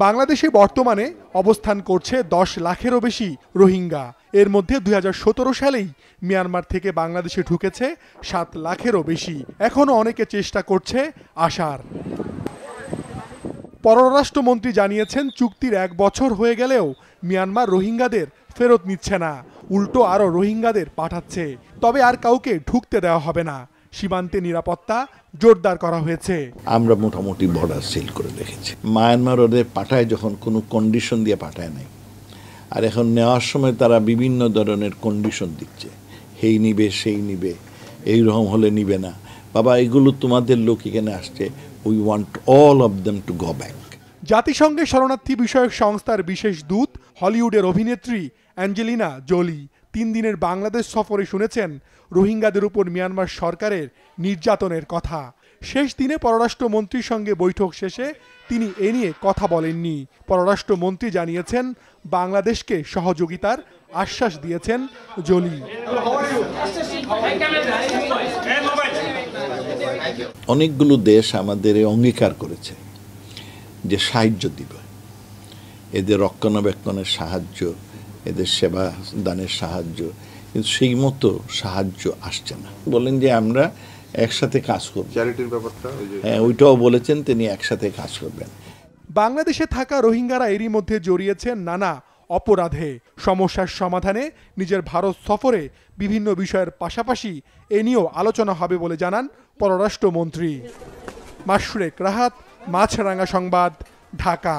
বাংলাদেশে বর্তমানে অবস্থান করছে 10 লাখেরও বেশি রোহিঙ্গা। এর মধ্যে 2017 সালেই মিয়ানমার থেকে বাংলাদেশে ঢুকেছে 7 লাখেরও বেশি। এখনো অনেকে চেষ্টা করছে আসার। পররাষ্ট্রমন্ত্রী জানিয়েছেন, চুক্তির 1 বছর হয়ে গেলেও মিয়ানমার রোহিঙ্গাদের ফেরত নিচ্ছে না, উল্টো আরও রোহিঙ্গাদের পাঠাচ্ছে। তবে আর কাউকে ঢুকতে দেওয়া হবে না। সীমান্তে নিরাপত্তা জোরদার করা হয়েছে। আমরা মোটামুটি বর্ডার সিল করে রেখেছি। মায়ানমার ওদের পাঠায় যখন কোনো কন্ডিশন দিয়ে পাঠায় নাই, আর এখন নেওয়ার সময় তারা বিভিন্ন ধরনের কন্ডিশন দিচ্ছে, হেই নিবে সেই নিবে, এইরকম হলে নিবে না। বাবা, এগুলো তোমাদের লোক এখানে আসছে, we want all of them to go back. জাতিসংঘের শরণার্থী বিষয়ক সংস্থার বিশেষ দূত হলিউডের অভিনেত্রী অ্যাঞ্জেলিনা জোলি 3 দিনের বাংলাদেশ সফরে শুনেছেন রোহিঙ্গাদের উপর মিয়ানমার সরকারের নির্যাতনের কথা। শেষ দিনে পররাষ্ট্রমন্ত্রীর সঙ্গে বৈঠক শেষে তিনি এ নিয়ে কথা বলেননি। পররাষ্ট্রমন্ত্রী জানিয়েছেন, বাংলাদেশকে সহযোগিতার আশ্বাস দিয়েছেন জোলি। অনেকগুলো দেশ আমাদের অঙ্গীকার করেছে যে সাহায্য দিবে, এদের রক্ষণাবেক্ষণের সাহায্য, এদের সেবা দানের সাহায্য, কিন্তু সেই মতো সাহায্য আসছে না। বলেন যে আমরা একসাথে কাজ করব, চ্যারিটির ব্যাপারটা হ্যাঁ ওইটাও বলেছেন, তিনি একসাথে কাজ করবেন। বাংলাদেশে থাকা রোহিঙ্গারা এরই মধ্যে জড়িয়েছেন নানা অপরাধে। সমস্যার সমাধানে নিজের ভারত সফরে বিভিন্ন বিষয়ের পাশাপাশি এ নিয়েও আলোচনা হবে বলে জানান পররাষ্ট্রমন্ত্রী। মাশরুক রাহাত, মাছরাঙা সংবাদ, ঢাকা।